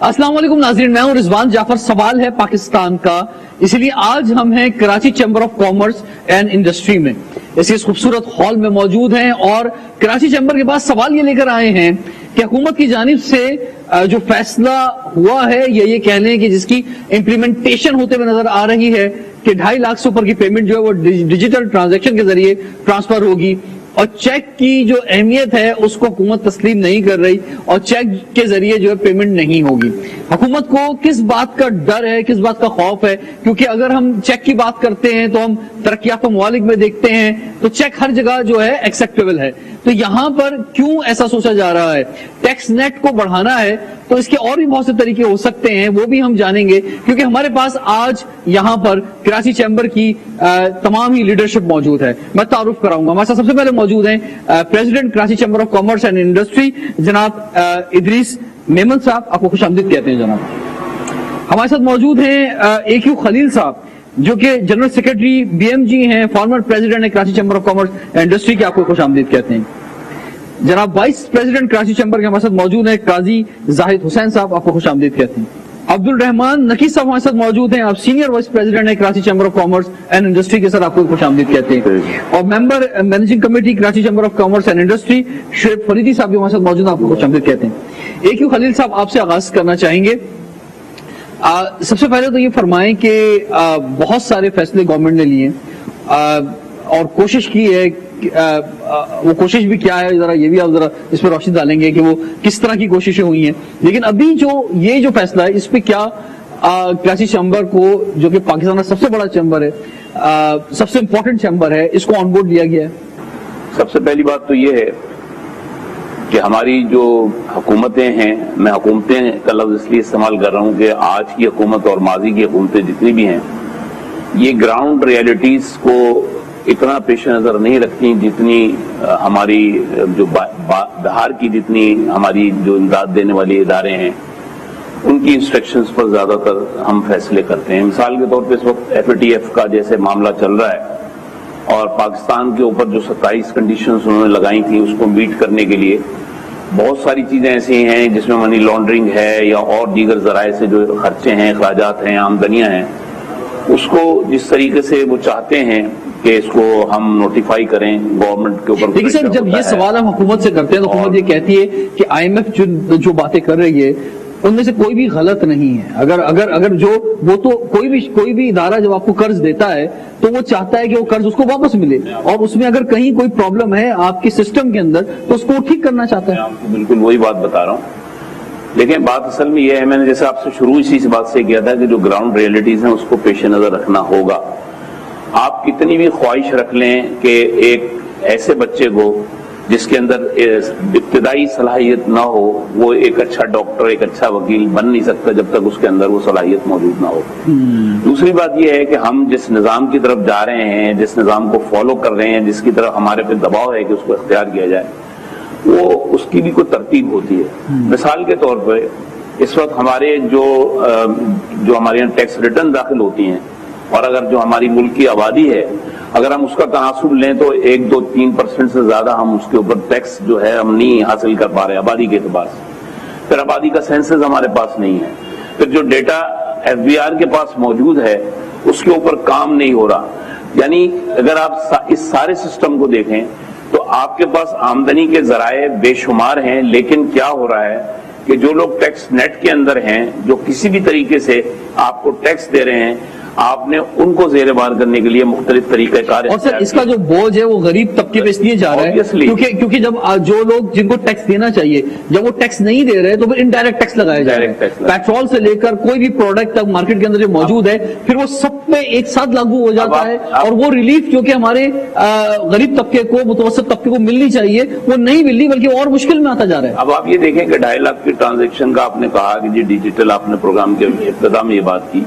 अस्सलाम वालेकुम नाज़रीन, मैं हूं रिजवान जाफर। सवाल है पाकिस्तान का, इसलिए आज हम हैं Karachi chamber of commerce and industry में। इस खूबसूरत हॉल में मौजूद हैं और कराची चैम्बर के पास सवाल ये लेकर आए हैं कि हुकूमत की जानिब से जो फैसला हुआ है या ये कह लें कि जिसकी इम्प्लीमेंटेशन होते हुए नजर आ रही है कि 2.5 लाख से ऊपर की पेमेंट जो है वो डिजिटल ट्रांजैक्शन के जरिए ट्रांसफर होगी और चेक की जो अहमियत है उसको हुकूमत तस्लीम नहीं कर रही और चेक के जरिए जो है पेमेंट नहीं होगी। हुकूमत को किस बात का डर है, किस बात का खौफ है? क्योंकि अगर हम चेक की बात करते हैं तो हम तरक्याफ्ता ममालिक में देखते हैं तो चेक हर जगह जो है एक्सेप्टेबल है, तो यहां पर क्यों ऐसा सोचा जा रहा है? टैक्स नेट को बढ़ाना है तो इसके और भी बहुत से तरीके हो सकते हैं, वो भी हम जानेंगे, क्योंकि हमारे पास आज यहां पर कराची चैम्बर की तमाम ही लीडरशिप मौजूद है। मैं तारुफ कराऊंगा। हमारे साथ सबसे पहले मौजूद हैं president Karachi chamber of commerce and industry जनाब इदरीस मेमन साहब, आपको खुशामदीद कहते हैं जनाब। हमारे साथ मौजूद हैं AQ खलील साहब जो कि जनरल सेक्रेटरी BMG हैं, फॉर्मर प्रेसिडेंट है Karachi chamber of commerce and industry के, आपको खुशामदीद कहते हैं जनाब। वाइस प्रेसिडेंट कराची चैम्बर के हमारे साथ मौजूद हैं काजी जाहिद हुसैन साहब, आपको खुशामदीद कहते हैं। अब्दुल रहमान नकी साहब हमारे साथ मौजूद हैं, आप सीनियर वाइस प्रेसिडेंट है Karachi chamber of commerce and industry के, सर आपको खुशामदीद कहते हैं। और member managing committee Karachi chamber of commerce and industry Shoaib Faridi साहब भी हमारे साथ मौजूद हैं, आपको खुशामदीद कहते हैं। AQ खलील साहब, आपसे आगाज करना चाहेंगे। सबसे पहले तो ये फरमाएं कि बहुत सारे फैसले गवर्नमेंट ने लिए और कोशिश की है, वो कोशिश भी क्या है जरा ये भी आप जरा इस पर रोशनी डालेंगे कि वो किस तरह की कोशिशें हुई हैं। लेकिन अभी जो फैसला है इस पे क्या कराची चैम्बर को, जो कि पाकिस्तान का सबसे बड़ा चैम्बर है, सबसे इंपॉर्टेंट चैम्बर है, इसको ऑन बोर्ड लिया गया है? सबसे पहली बात तो ये है कि हमारी जो हुकूमतें हैं, मैं हुकूमतें का लफ्ज इसलिए इस्तेमाल कर रहा हूं कि आज की हुकूमत और माजी की हुकूमतें जितनी भी हैं, ये ग्राउंड रियलिटीज को इतना पेश नजर नहीं रखती जितनी हमारी जो बाहर की जितनी हमारी जो इमदाद देने वाले इदारे हैं उनकी इंस्ट्रक्शंस पर ज्यादातर हम फैसले करते हैं। मिसाल के तौर पे इस वक्त FATF का जैसे मामला चल रहा है और पाकिस्तान के ऊपर जो 27 कंडीशंस उन्होंने लगाई थी उसको मीट करने के लिए बहुत सारी चीजें ऐसी हैं जिसमें मनी लॉन्ड्रिंग है या और दीगर जराए से जो खर्चे हैं, अखराजात हैं, आमदनियां हैं, उसको जिस तरीके से वो चाहते हैं कि इसको हम नोटिफाई करें गवर्नमेंट के ऊपर। देखिए सर, जब ये सवाल हम हुकूमत से करते हैं तो हुकूमत ये कहती है कि IMF जो बातें कर रही है उनमें से कोई भी गलत नहीं है। अगर जो वो तो कोई भी इदारा जब आपको कर्ज देता है तो वो चाहता है कि वो कर्ज उसको वापस मिले और उसमें अगर कहीं कोई प्रॉब्लम है आपके सिस्टम के अंदर तो उसको ठीक करना चाहता है। आपको बिल्कुल वही बात बता रहा हूँ। लेकिन बात असल में यह है, मैंने जैसे आपसे शुरू इसी बात से किया था कि जो ग्राउंड रियलिटीज हैं उसको पेश नजर रखना होगा। आप कितनी भी ख्वाहिश रख लें कि एक ऐसे बच्चे को जिसके अंदर इब्तिदाई सलाहियत ना हो वो एक अच्छा डॉक्टर, एक अच्छा वकील बन नहीं सकता जब तक उसके अंदर वो सलाहियत मौजूद ना हो। दूसरी बात यह है कि हम जिस निज़ाम की तरफ जा रहे हैं, जिस निज़ाम को फॉलो कर रहे हैं, जिसकी तरफ हमारे पे दबाव है कि उसको इख्तियार किया जाए, वो उसकी भी कोई तरतीब होती है। मिसाल के तौर पर इस वक्त हमारे जो हमारे यहाँ टैक्स रिटर्न दाखिल होती हैं और अगर जो हमारी मुल्क की आबादी है अगर हम उसका तनासुब लें तो 1, 2, 3% से ज्यादा हम उसके ऊपर टैक्स जो है हम नहीं हासिल कर पा रहे आबादी के एतबार से। फिर आबादी का सेंसस हमारे पास नहीं है, फिर जो डेटा FBR के पास मौजूद है उसके ऊपर काम नहीं हो रहा। यानी अगर आप इस सारे सिस्टम को देखें तो आपके पास आमदनी के जराए बेशुमार हैं, लेकिन क्या हो रहा है कि जो लोग टैक्स नेट के अंदर हैं, जो किसी भी तरीके से आपको टैक्स दे रहे हैं, आपने उनको ज़ेरे बार करने के लिए मुख्तलिफ तरीके कार। और सर इसका जो बोझ है वो गरीब तबके पे इसलिए जा रहा है क्योंकि जब जो लोग जिनको टैक्स देना चाहिए जब वो टैक्स नहीं दे रहे तो फिर इनडायरेक्ट टैक्स लगाया जा रहा है। पेट्रोल से लेकर कोई भी प्रोडक्ट तक मार्केट के अंदर जो मौजूद है फिर वो सब पे एक साथ लागू हो जाता है और वो रिलीफ जो कि हमारे गरीब तबके को, मुतवस्सित तबके को मिलनी चाहिए वो नहीं मिल रही बल्कि और मुश्किल में आता जा रहा है। अब आप ये देखें कि 2.5 लाख की ट्रांजेक्शन का आपने कहा कि जी डिजिटल, आपने प्रोग्राम के इब्तिदा में ये बात की,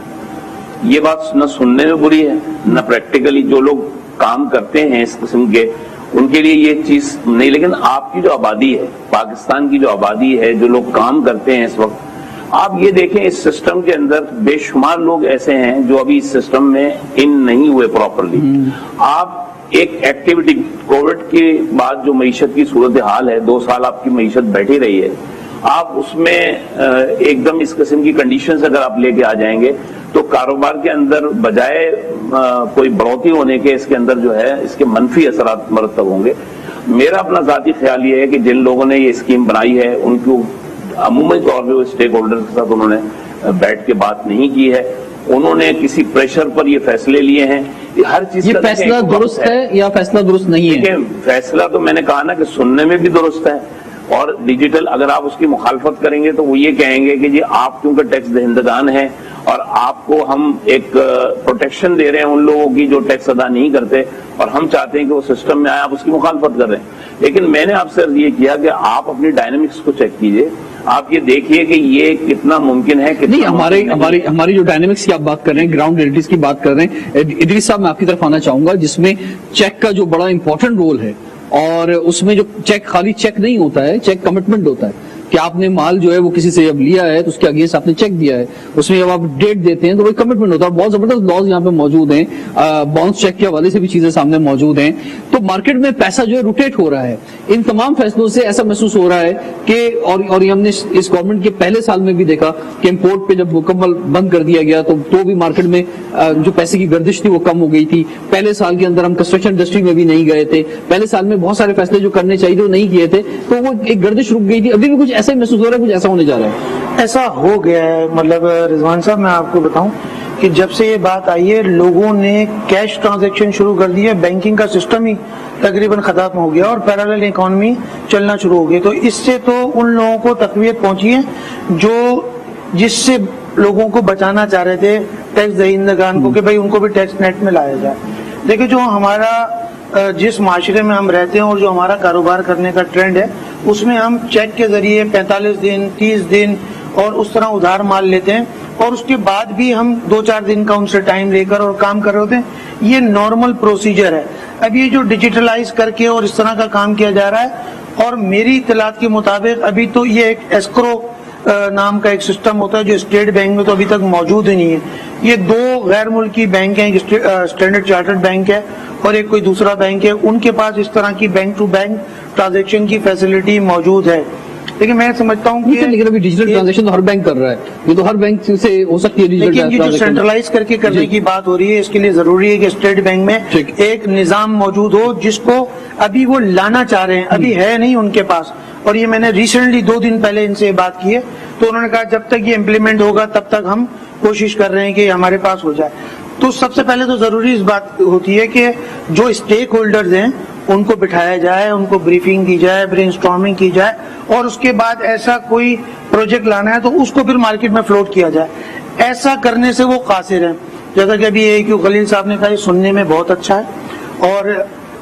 ये बात न सुनने में बुरी है न प्रैक्टिकली जो लोग काम करते हैं इस किस्म के उनके लिए ये चीज नहीं। लेकिन आपकी जो आबादी है, पाकिस्तान की जो आबादी है, जो लोग काम करते हैं इस वक्त, आप ये देखें इस सिस्टम के अंदर बेशुमार लोग ऐसे हैं जो अभी इस सिस्टम में इन नहीं हुए प्रॉपरली। आप एक एक्टिविटी कोविड के बाद जो मईशत की सूरत हाल है, 2 साल आपकी मईशत बैठी रही है, آپ اس میں ایک دم اس قسم کی کنڈیشنز اگر آپ لے کے آ جائیں گے تو کاروبار کے اندر بجائے کوئی بڑھوتری ہونے کے اس کے اندر جو ہے اس کے منفی اثرات مرتب ہوں گے. میرا اپنا ذاتی خیال یہ ہے کہ جن لوگوں نے یہ اسکیم بنائی ہے ان کو عمومی طور پہ اسٹیک ہولڈر کے ساتھ انہوں نے بیٹھ کے بات نہیں کی ہے, انہوں نے کسی پریشر پر یہ فیصلے لیے ہیں. ہر چیز یہ فیصلہ درست ہے یا فیصلہ درست نہیں ہے؟ فیصلہ تو میں نے کہا نا کہ سننے میں بھی درست ہے, اور ڈیجیٹل اگر آپ اس کی مخالفت کریں گے تو وہ یہ کہیں گے کہ جی آپ کیونکہ ٹیکس دہندگان ہیں اور آپ کو ہم ایک پروٹیکشن دے رہے ہیں ان لوگوں کی جو ٹیکس ادا نہیں کرتے, اور ہم چاہتے ہیں کہ وہ سسٹم میں آئے, آپ اس کی مخالفت کر رہے ہیں. لیکن میں نے آپ سے یہ کیا کہ آپ اپنی ڈائنامکس کو چیک کیجئے, آپ یہ دیکھیے کہ یہ کتنا ممکن ہے. نہیں, ہماری جو ڈائنامکس کی آپ بات کر رہے ہیں, گراؤنڈ ریئلٹیز کی بات کر رہے ہیں, ادریس صاحب میں آپ کی طرف آنا چاہوں گا, جس میں چیک کا جو بڑا امپورٹنٹ رول ہے, اور اس میں جو چیک خالی چیک نہیں ہوتا ہے, چیک کمٹمنٹ ہوتا ہے کہ آپ نے مال جو ہے وہ کسی سے جب لیا ہے تو اس کے اگینسٹ آپ نے چیک دیا ہے, اس میں جب آپ ڈیٹ دیتے ہیں تو وہ کمٹمنٹ ہوتا ہے. بہت زبردست لاز یہاں پہ موجود ہیں, باؤنس چیک کے حوالے سے بھی چیزیں سامنے موجود ہیں. تو مارکیٹ میں پیسہ جو ہے روٹیٹ ہو رہا ہے. ان تمام فیصلوں سے ایسا محسوس ہو رہا ہے کہ اور یہ ہم نے اس گورنمنٹ کے پہلے سال میں بھی دیکھا کہ امپورٹ پہ جب مکمل بند کر دیا گیا تو بھی مارکیٹ میں جو پیسے کی گردش تھی وہ کم ہو گئی تھی. پہلے سال کے اندر ہم کنسٹرکشن انڈسٹری میں بھی نہیں گئے تھے, پہلے سال میں بہت سارے فیصلے جو کرنے چاہیے تھے وہ نہیں کیے تھے, تو وہ ایک گردش رک گئی تھی. ابھی بھی کچھ ایسا ہی محسوس ہو رہا ہے, کچھ ایسا ہونے جا رہا ہے. ایسا ہو گیا ہے. مطلب رضوان صاحب میں آپ کو بتاؤں کہ جب سے یہ بات آئی ہے لوگوں نے کیش ٹرانزیکشن شروع کر دی ہے, بینکنگ کا سسٹم ہی تقریباً ختم ہو گیا اور پیرالل اکانومی چلنا شروع ہو گئی. تو اس سے تو ان لوگوں کو تقویت پہنچی ہے جو جس سے لوگوں کو بچانا چاہ رہے تھے ٹیکس دہندگان کو, کہ بھائی ان کو بھی ٹیکس نیٹ میں لایا جائے. دیکھیں جو ہمارا جس معاشرے میں ہم رہتے ہیں اور جو ہمارا کاروبار کرنے کا ٹرینڈ ہے اس میں ہم چیک کے ذریعے 45 دن 30 دن اور اس طرح ادھار مال لیتے ہیں, اور اس کے بعد بھی ہم 2-4 دن کا ان سے ٹائم لے کر اور کام کر رہے ہوتے ہیں. یہ نارمل پروسیجر ہے. اب یہ جو ڈیجیٹلائز کر کے اور اس طرح کا کام کیا جا رہا ہے, اور میری اطلاعات کے مطابق ابھی تو یہ ایک ایسکرو نام کا ایک سسٹم ہوتا ہے جو اسٹیٹ بینک میں تو ابھی تک موجود ہی نہیں ہے. یہ 2 غیر ملکی بینک ہیں, اسٹینڈرڈ چارٹرڈ بینک ہے اور ایک کوئی دوسرا بینک ہے, ان کے پاس اس طرح کی بینک ٹو بینک ٹرانزیکشن کی فیسلٹی موجود ہے. لیکن میں سمجھتا ہوں کہ لیکن ابھی ڈیجیٹل ٹرانزیکشن ہر بینک کر رہا ہے, یہ تو ہر بینک سے ہو سکتی ہے ڈیجیٹل لیکن یہ جو سینٹرلائز کر کے کرنے کی بات ہو رہی ہے اس کے لیے ضروری ہے کہ اسٹیٹ بینک میں ایک نظام موجود ہو جس کو ابھی وہ لانا چاہ رہے ہیں, ابھی ہے نہیں ان کے پاس. اور یہ میں نے ریسنٹلی 2 دن پہلے ان سے بات کی ہے تو انہوں نے کہا جب تک یہ امپلیمنٹ ہوگا تب تک ہم کوشش کر رہے ہیں کہ یہ ہمارے پاس ہو جائے. تو سب سے پہلے تو ضروری اس بات ہوتی ہے کہ جو اسٹیک ہولڈرز ہیں ان کو بٹھایا جائے, ان کو بریفنگ کی جائے, برین اسٹارمنگ کی جائے, اور اس کے بعد ایسا کوئی پروجیکٹ لانا ہے تو اس کو پھر مارکیٹ میں فلوٹ کیا جائے. ایسا کرنے سے وہ قاصر ہیں. جیسا کہ ابھی اے کیو خلیل صاحب نے کہا یہ سننے میں بہت اچھا ہے اور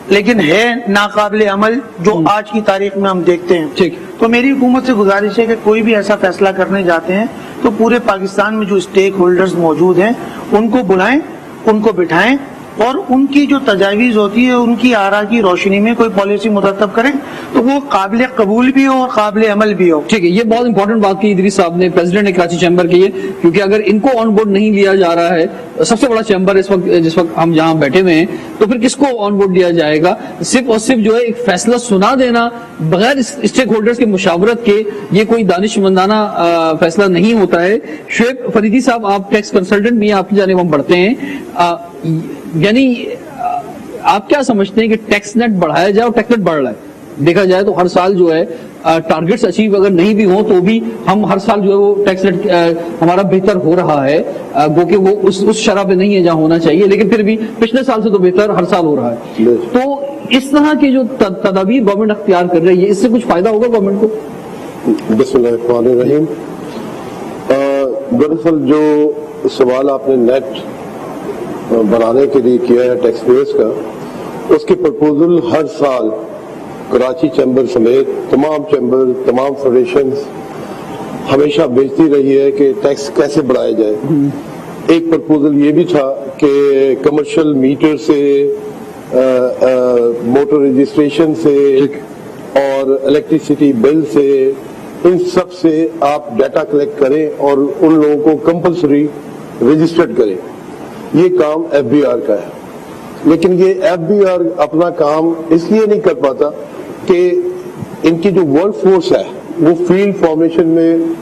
لیکن ہے ناقابل عمل جو آج کی تاریخ میں ہم دیکھتے ہیں. تو میری حکومت سے گزارش ہے کہ کوئی بھی ایسا فیصلہ کرنے جاتے ہیں تو پورے پاکستان میں جو اسٹیک ہولڈرز موجود ہیں ان کو بلائیں, ان کو بٹھائیں اور ان کی جو تجاویز ہوتی ہے ان کی آراء کی روشنی میں کوئی پالیسی مرتب کریں تو وہ قابل قبول بھی ہو اور قابل عمل بھی ہو. ٹھیک ہے, یہ بہت امپورٹنٹ بات کی ادریس صاحب نے, پریزیڈنٹ نے کراچی چیمبر کی ہے, کیونکہ اگر ان کو آن بورڈ نہیں لیا جا رہا ہے, سب سے بڑا چیمبر اس وقت جس وقت ہم جہاں بیٹھے ہوئے ہیں, تو پھر کس کو آن بورڈ لیا جائے گا؟ صرف اور صرف جو ہے ایک فیصلہ سنا دینا بغیر اسٹیک ہولڈرز کی مشاورت کے یہ کوئی دانشمندانہ فیصلہ نہیں ہوتا ہے. شعیب فریدی صاحب, آپ ٹیکس کنسلٹنٹ بھی ہیں, آپ کی جانب ہم بڑھتے ہیں, یعنی آپ کیا سمجھتے ہیں کہ ٹیکس نیٹ بڑھایا جائے اور ٹیکس نیٹ بڑھ رہا ہے؟ دیکھا جائے تو ہر سال جو ہے ٹارگیٹس اچیو اگر نہیں بھی ہوں تو بھی ہم ہر سال جو ہے وہ ٹیکس ریٹ ہمارا بہتر ہو رہا ہے, گو کہ وہ اس شرح پہ نہیں ہے جہاں ہونا چاہیے, لیکن پھر بھی پچھلے سال سے تو بہتر ہر سال ہو رہا ہے. تو اس طرح کی جو تدابیر گورنمنٹ اختیار کر رہی ہے, اس سے کچھ فائدہ ہوگا گورنمنٹ کو؟ بسم اللہ الرحمن الرحیم. دراصل جو سوال آپ نے نیٹ بنانے کے لیے کیا ہے ٹیکس پیئرز کا, اس کی پرپوزل ہر سال کراچی چیمبر سمیت تمام چیمبر, تمام فیڈریشنز ہمیشہ بھیجتی رہی ہے کہ ٹیکس کیسے بڑھایا جائے. ایک پرپوزل یہ بھی تھا کہ کمرشل میٹر سے, موٹر رجسٹریشن سے اور الیکٹریسٹی بل سے, ان سب سے آپ ڈیٹا کلیکٹ کریں اور ان لوگوں کو کمپلسری رجسٹرڈ کریں. یہ کام ایف بی آر کا ہے, لیکن یہ ایف بی آر اپنا کام اس لیے نہیں کر پاتا کہ ان کی جو ورک فورس ہے वो फील्ड फॉर्मेशन में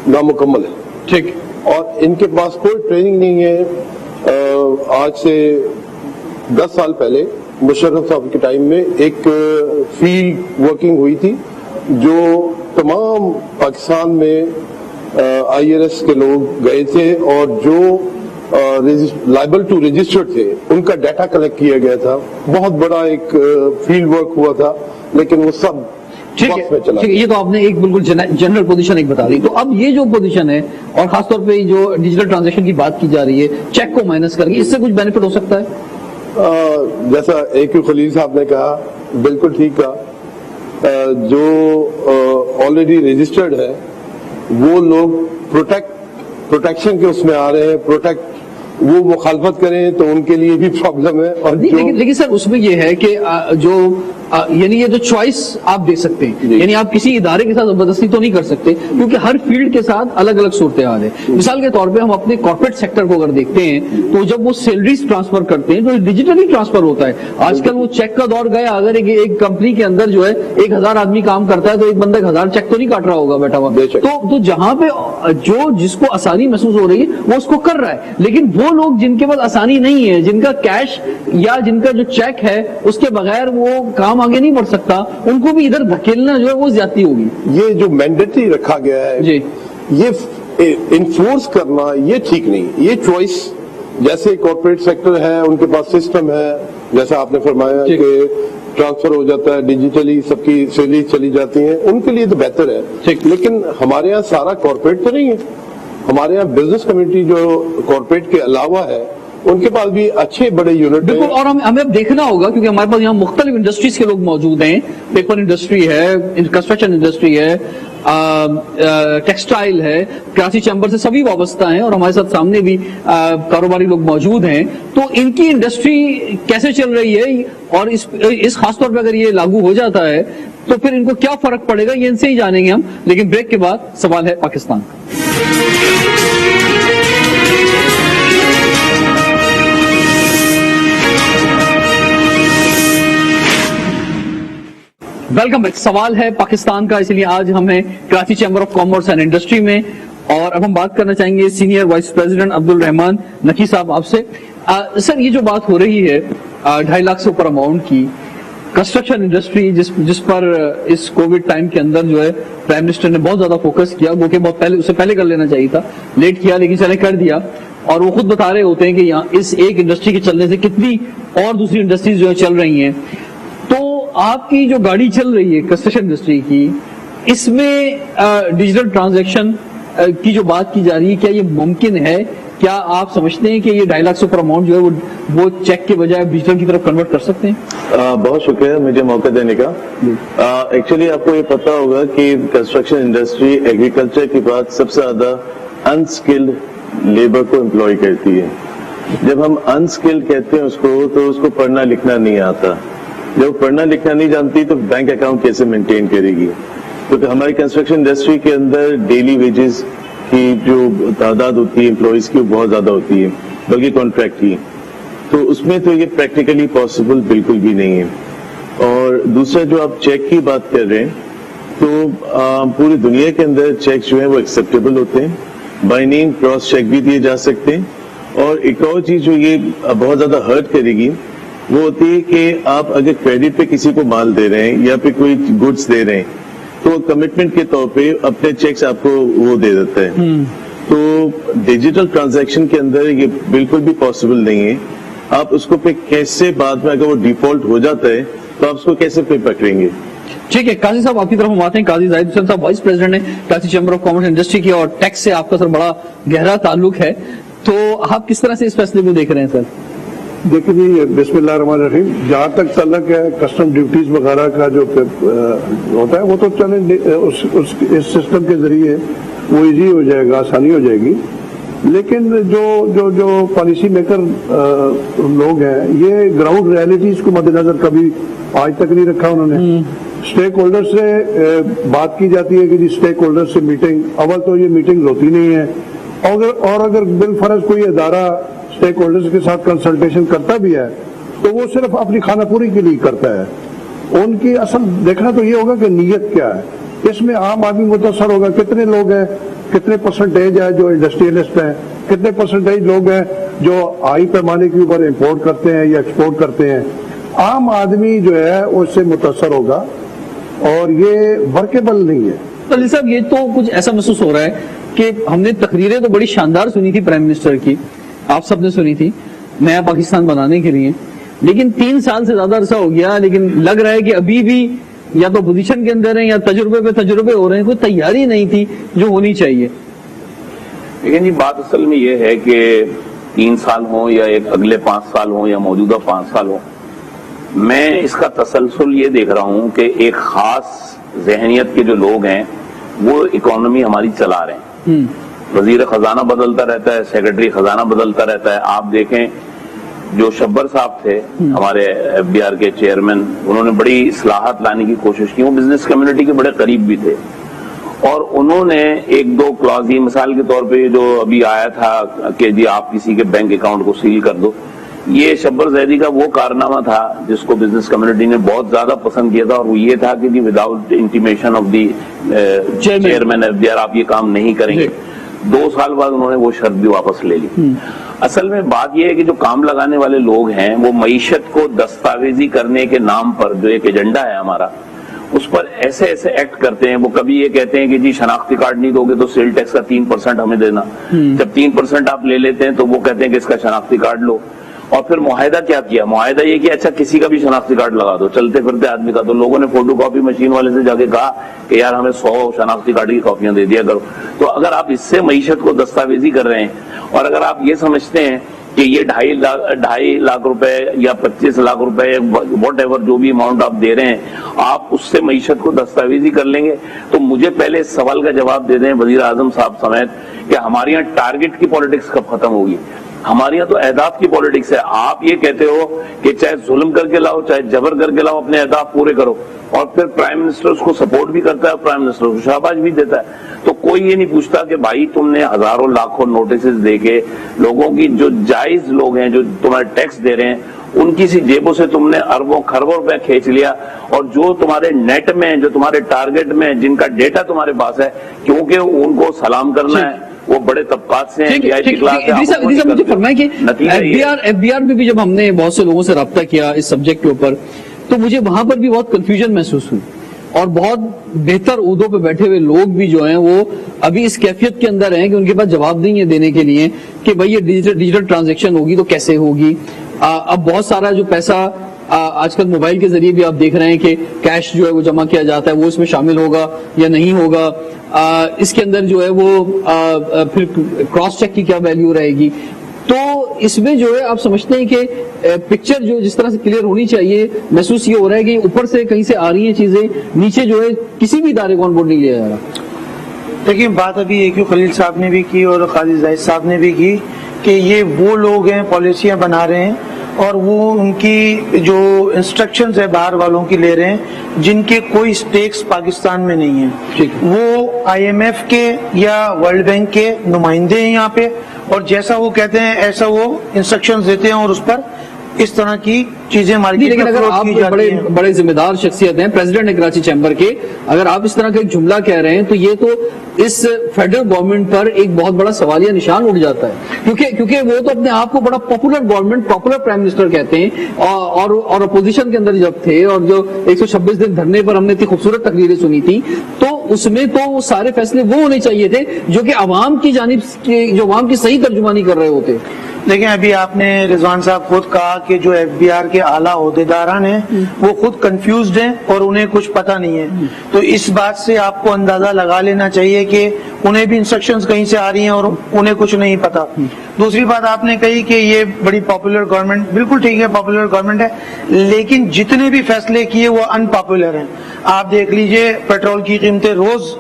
नामुकम्मल है ठीक और इनके पास कोई ट्रेनिंग नहीं है। आज से 10 साल पहले मुशर्रफ साहब के टाइम में एक फील्ड वर्किंग हुई थी जो तमाम पाकिस्तान में आईआरएस के लोग गए थे और जो लाइबल टू रजिस्टर्ड थे उनका डाटा कलेक्ट किया गया था। बहुत बड़ा एक फील्ड वर्क हुआ था, लेकिन वो सब ठीक वक्त में है, चला ठीक है। ये तो आपने एक बिल्कुल जनरल पोजीशन एक बता दी। तो अब ये जो पोजीशन है और खासतौर पे जो डिजिटल ट्रांजैक्शन की बात की जा रही है, चेक को माइनस करके, इससे कुछ बेनिफिट हो सकता है? जैसा AQ खलील साहब ने कहा, बिल्कुल ठीक कहा। जो ऑलरेडी रजिस्टर्ड है वो लोग प्रोटेक्शन के उसमें आ रहे हैं, वो मुखालफत करें तो उनके लिए भी प्रॉब्लम है। और लेकिन सर उसमें ये है कि यानी ये जो चॉइस आप दे सकते हैं, यानी आप किसी इदारे के साथ जबरदस्ती तो नहीं कर सकते, क्योंकि हर फील्ड के साथ अलग अलग सूरत हाल है। मिसाल के तौर पे हम अपने कॉर्पोरेट सेक्टर को अगर देखते हैं तो जब वो सैलरीज ट्रांसफर करते हैं तो डिजिटली ट्रांसफर होता है। आजकल वो चेक का दौर गया। अगर एक कंपनी के अंदर जो है 1000 आदमी काम करता है तो एक बंदा 1000 चेक तो नहीं काट रहा होगा बैठा हुआ। तो जहां पे जिसको आसानी महसूस हो रही है वो उसको कर रहा है, लेकिन वो लोग जिनके पास आसानी नहीं है, जिनका कैश या जिनका जो चेक है उसके बगैर वो काम आगे नहीं बढ़ सकता, उनको भी इधर धकेलना जो है वो ज्यादती होगी। ये जो मैंडेटरी रखा गया है जी, ये इन्फोर्स करना ये ठीक नहीं। ये चॉइस, जैसे कॉर्पोरेट सेक्टर है उनके पास सिस्टम है, जैसा आपने फरमाया कि ट्रांसफर हो जाता है डिजिटली, सबकी सैलरी चली जाती है, उनके लिए तो बेहतर है। लेकिन हमारे यहाँ सारा कॉर्पोरेट तो नहीं है। हमारे यहाँ बिजनेस कम्युनिटी जो कॉर्पोरेट के अलावा है उनके पास भी अच्छे बड़े यूनिट बिल्कुल। और हमें अब देखना होगा, क्योंकि हमारे पास यहाँ मुख्तलिफ इंडस्ट्रीज के लोग मौजूद हैं। पेपर इंडस्ट्री है, कंस्ट्रक्शन इंडस्ट्री है, टेक्सटाइल है, कराची चैम्बर से सभी वाबस्ता हैं और हमारे साथ सामने भी कारोबारी लोग मौजूद हैं। तो इनकी इंडस्ट्री कैसे चल रही है और इस खासतौर पर अगर ये लागू हो जाता है तो फिर इनको क्या फर्क पड़ेगा, ये इनसे ही जानेंगे हम। लेकिन ब्रेक के बाद सवाल है पाकिस्तान। Welcome back. सवाल है पाकिस्तान का, इसलिए आज हम हैं Karachi chamber of commerce and industry में और अब हम बात करना चाहेंगे senior vice president Abdul Rahman नकी साहब आपसे। सर, ये जो बात हो रही है 2.5 लाख से ऊपर अमाउंट की, कंस्ट्रक्शन इंडस्ट्री जिस पर इस कोविड टाइम के अंदर जो है प्राइम मिनिस्टर ने बहुत ज्यादा फोकस किया, वो कि बहुत पहले उससे पहले कर लेना चाहिए था, लेट किया लेकिन चले कर दिया। और वो खुद बता रहे होते हैं कि यहाँ इस एक इंडस्ट्री के चलने से कितनी और दूसरी इंडस्ट्रीज जो है चल रही हैं। तो आपकी जो गाड़ी चल रही है कंस्ट्रक्शन इंडस्ट्री की, इसमें डिजिटल ट्रांजैक्शन की जो बात की जा रही है, क्या ये मुमकिन है? क्या आप समझते हैं कि ये 2.5 लाख से ऊपर अमाउंट जो है वो चेक के बजाय डिजिटल की तरफ कन्वर्ट कर सकते हैं? बहुत शुक्रिया मुझे मौका देने का। एक्चुअली आपको ये पता होगा कि कंस्ट्रक्शन इंडस्ट्री एग्रीकल्चर के बाद सबसे ज्यादा अनस्किल्ड लेबर को एम्प्लॉय करती है। जब हम अनस्किल्ड कहते हैं उसको, तो उसको पढ़ना लिखना नहीं आता। जब पढ़ना लिखना नहीं जानती तो बैंक अकाउंट कैसे मेंटेन करेगी? तो हमारी कंस्ट्रक्शन इंडस्ट्री के अंदर डेली वेजेस की जो तादाद होती है एम्प्लॉइज की, वो बहुत ज्यादा होती है, बल्कि कॉन्ट्रैक्ट की। तो उसमें तो ये प्रैक्टिकली पॉसिबल बिल्कुल भी नहीं है। और दूसरा, जो आप चेक की बात कर रहे हैं, तो पूरी दुनिया के अंदर चेक जो है वो एक्सेप्टेबल होते हैं, बाय नेम क्रॉस चेक भी दिए जा सकते हैं। और एक और चीज जो ये बहुत ज्यादा हर्ट करेगी वो होती है कि आप अगर क्रेडिट पे किसी को माल दे रहे हैं या फिर कोई गुड्स दे रहे हैं, तो कमिटमेंट के तौर पे अपने चेक्स आपको वो दे देता है। तो डिजिटल ट्रांजैक्शन के अंदर ये बिल्कुल भी पॉसिबल नहीं है। आप उसको पे कैसे बाद में, अगर वो डिफॉल्ट हो जाता है तो आप उसको कैसे पे पकड़ेंगे? ठीक है, काजी साहब आपकी तरफ हम आते हैं। काजी जाहिद हुसैन साहब वाइस प्रेसिडेंट है Karachi chamber of commerce industry की और टैक्स से आपका सर बड़ा गहरा ताल्लुक है, तो आप किस तरह से इस फैसले को देख रहे हैं सर? देखिए जी, बिस्मिल्लाहिर्रहमानिर्रहीम, जहाँ तक तल्लक है कस्टम ड्यूटीज वगैरह का जो होता है वो तो चले इस सिस्टम के जरिए वो इजी हो जाएगा, आसानी हो जाएगी। लेकिन जो पॉलिसी मेकर लोग हैं, ये ग्राउंड रियलिटीज को मद्देनजर कभी आज तक नहीं रखा उन्होंने। स्टेक होल्डर से बात की जाती है कि जी स्टेक होल्डर से मीटिंग, अव्वल तो ये मीटिंग होती नहीं है, और अगर बिलफर्ज कोई अदारा स्टेक होल्डर्स के साथ कंसल्टेशन करता भी है तो वो सिर्फ अपनी खानापूरी के लिए करता है। उनकी असल देखना तो ये होगा कि नीयत क्या है। اس میں عام آدمی متاثر ہوگا. کتنے لوگ ہیں, کتنے پرسنٹیج ہے جو انڈسٹریلسٹ ہیں, کتنے پرسنٹیج لوگ ہیں جو ہائی پیمانے کے اوپر امپورٹ کرتے ہیں یا ایکسپورٹ کرتے ہیں. عام آدمی جو ہے اس سے متاثر ہوگا اور یہ ورکیبل نہیں ہے. علی صاحب, یہ تو کچھ ایسا محسوس ہو رہا ہے کہ ہم نے تقریریں تو بڑی شاندار سنی تھی پرائم منسٹر کی, آپ سب نے سنی تھی نیا پاکستان بنانے کے لیے, لیکن 3 سال سے زیادہ عرصہ ہو گیا, لیکن لگ رہا ہے کہ ابھی بھی یا تو پوزیشن کے اندر ہیں یا تجربے پہ تجربے ہو رہے ہیں, کوئی تیاری نہیں تھی جو ہونی چاہیے. لیکن بات اصل میں یہ ہے کہ 3 سال ہوں یا ایک اگلے 5 سال ہوں یا موجودہ 5 سال ہوں, میں اس کا تسلسل یہ دیکھ رہا ہوں کہ ایک خاص ذہنیت کے جو لوگ ہیں وہ اکانومی ہماری چلا رہے ہیں. وزیر خزانہ بدلتا رہتا ہے, سیکرٹری خزانہ بدلتا رہتا ہے. آپ دیکھیں جو شبر صاحب تھے ہمارے ایف بی آر کے چیئرمین, انہوں نے بڑی اصلاحات لانے کی کوشش کی. وہ بزنس کمیونٹی کے بڑے قریب بھی تھے اور انہوں نے 1-2 کلاز, مثال کے طور پہ جو ابھی آیا تھا کہ جی آپ کسی کے بینک اکاؤنٹ کو سیل کر دو, یہ شبر زیدی کا وہ کارنامہ تھا جس کو بزنس کمیونٹی نے بہت زیادہ پسند کیا تھا, اور وہ یہ تھا کہ جی without intimation of the chairman F B R آپ یہ کام نہیں کریں گے. 2 سال بعد انہوں نے وہ شرط بھی واپس لے لی. اصل میں بات یہ ہے کہ جو کام لگانے والے لوگ ہیں وہ معیشت کو دستاویزی کرنے کے نام پر جو ایک ایجنڈا ہے ہمارا, اس پر ایسے ایسے ایکٹ کرتے ہیں. وہ کبھی یہ کہتے ہیں کہ جی شناختی کارڈ نہیں دو گے تو سیل ٹیکس کا 3% ہمیں دینا. جب 3% آپ لے لیتے ہیں تو وہ کہتے ہیں کہ اس کا شناختی کارڈ لو. اور پھر معاہدہ کیا کیا, معاہدہ یہ کہ اچھا کسی کا بھی شناختی کارڈ لگا دو, چلتے پھرتے آدمی کا. تو لوگوں نے فوٹو کاپی مشین والے سے جا کے کہا کہ یار ہمیں 100 شناختی کارڈ کی کاپیاں دے دیا کرو. تو اگر آپ اس سے معیشت کو دستاویزی کر رہے ہیں اور اگر آپ یہ سمجھتے ہیں کہ یہ 2.5 لاکھ روپے یا 25 لاکھ روپے واٹ ایور جو بھی اماؤنٹ آپ دے رہے ہیں, آپ اس سے معیشت کو دستاویزی کر لیں گے, تو مجھے پہلے اس سوال کا جواب دے دیں وزیر اعظم صاحب سمیت کہ ہمارے یہاں ٹارگٹ کی پالیٹکس کب ختم ہوگی. ہمارے یہاں تو اہداف کی پالیٹکس ہے. آپ یہ کہتے ہو کہ چاہے ظلم کر کے لاؤ چاہے جبر کر کے لاؤ اپنے اہداف پورے کرو, اور پھر پرائم منسٹر اس کو سپورٹ بھی کرتا ہے اور پرائم منسٹر کو شاباش بھی دیتا ہے. تو کوئی یہ نہیں پوچھتا کہ بھائی تم نے ہزاروں لاکھوں نوٹسز دے کے لوگوں کی جو جائز لوگ ہیں جو تمہارے ٹیکس دے رہے ہیں ان کی سی جیبوں سے تم نے اربوں خربوں روپے کھینچ لیا, اور جو تمہارے نیٹ میں جو تمہارے ٹارگٹ میں جن کا ڈیٹا تمہارے پاس ہے, کیونکہ ان کو سلام کرنا ہے, وہ بڑے طبقات سے ہیں. مجھے فرمائیں کہ ایف بی آر میں بھی جب ہم نے بہت سے لوگوں سے رابطہ کیا اس سبجیکٹ کے اوپر, تو مجھے وہاں پر بھی بہت کنفیوژن محسوس ہوئی, اور بہت بہتر عہدوں پہ بیٹھے ہوئے لوگ بھی جو ہیں وہ ابھی اس کیفیت کے اندر ہیں کہ ان کے پاس جواب نہیں ہے دینے کے لیے کہ بھائی یہ ڈیجیٹل ٹرانزیکشن ہوگی تو کیسے ہوگی. اب بہت سارا جو پیسہ آج کل موبائل کے ذریعے بھی آپ دیکھ رہے ہیں کہ کیش جو ہے وہ جمع کیا جاتا ہے, وہ اس میں شامل ہوگا یا نہیں ہوگا. اس کے اندر جو ہے وہ پھر کراس چیک کی کیا ویلیو رہے گی. تو اس میں جو ہے آپ سمجھتے ہیں کہ پکچر جو جس طرح سے کلیئر ہونی چاہیے, محسوس یہ ہو رہا ہے کہ اوپر سے کہیں سے آ رہی ہیں چیزیں, نیچے جو ہے کسی بھی ادارے کو آن بورڈ نہیں لیا جا رہا. دیکھیے بات ابھی ایک خلیل صاحب نے بھی کی اور قاضی زاہد صاحب نے بھی کی کہ یہ وہ لوگ ہیں پالیسیاں بنا رہے ہیں اور وہ ان کی جو انسٹرکشنز ہے باہر والوں کی لے رہے ہیں جن کے کوئی سٹیکس پاکستان میں نہیں ہیں. وہ آئی ایم ایف کے یا ورلڈ بینک کے نمائندے ہیں یہاں پہ, اور جیسا وہ کہتے ہیں ایسا وہ انسٹرکشنز دیتے ہیں اور اس پر اس طرح کی چیزیں مارکیٹ لیکن اگر آپ بڑے ذمہ دار شخصیت ہیں, پریزیڈنٹ ہیں کراچی چیمبر کے, اگر آپ اس طرح کا ایک جملہ کہہ رہے ہیں تو یہ تو اس فیڈرل گورنمنٹ پر ایک بہت بڑا سوالیہ نشان اٹھ جاتا ہے, کیونکہ وہ تو اپنے آپ کو بڑا popular government, popular prime minister کہتے ہیں, اور اپوزیشن کے اندر جب تھے اور جو 126 دن دھرنے پر ہم نے اتنی خوبصورت تقریریں سنی تھی, تو اس میں تو وہ سارے فیصلے وہ ہونے چاہیے تھے جو کہ عوام کی جانب جو عوام کی صحیح ترجمانی کر رہے ہوتے. دیکھیں ابھی آپ نے رضوان صاحب خود کہا کہ جو ایف بی آر کے اعلیٰ عہدیداران ہیں وہ خود کنفیوزڈ ہیں اور انہیں کچھ پتہ نہیں ہے. تو اس بات سے آپ کو اندازہ لگا لینا چاہیے کہ انہیں بھی انسٹرکشنز کہیں سے آ رہی ہیں اور انہیں کچھ نہیں پتا. دوسری بات آپ نے کہی کہ یہ بڑی پاپولر گورنمنٹ, بالکل ٹھیک ہے پاپولر گورنمنٹ ہے, لیکن جتنے بھی فیصلے کیے وہ ان پاپولر ہیں. آپ دیکھ لیجئے پیٹرول کی قیمتیں روز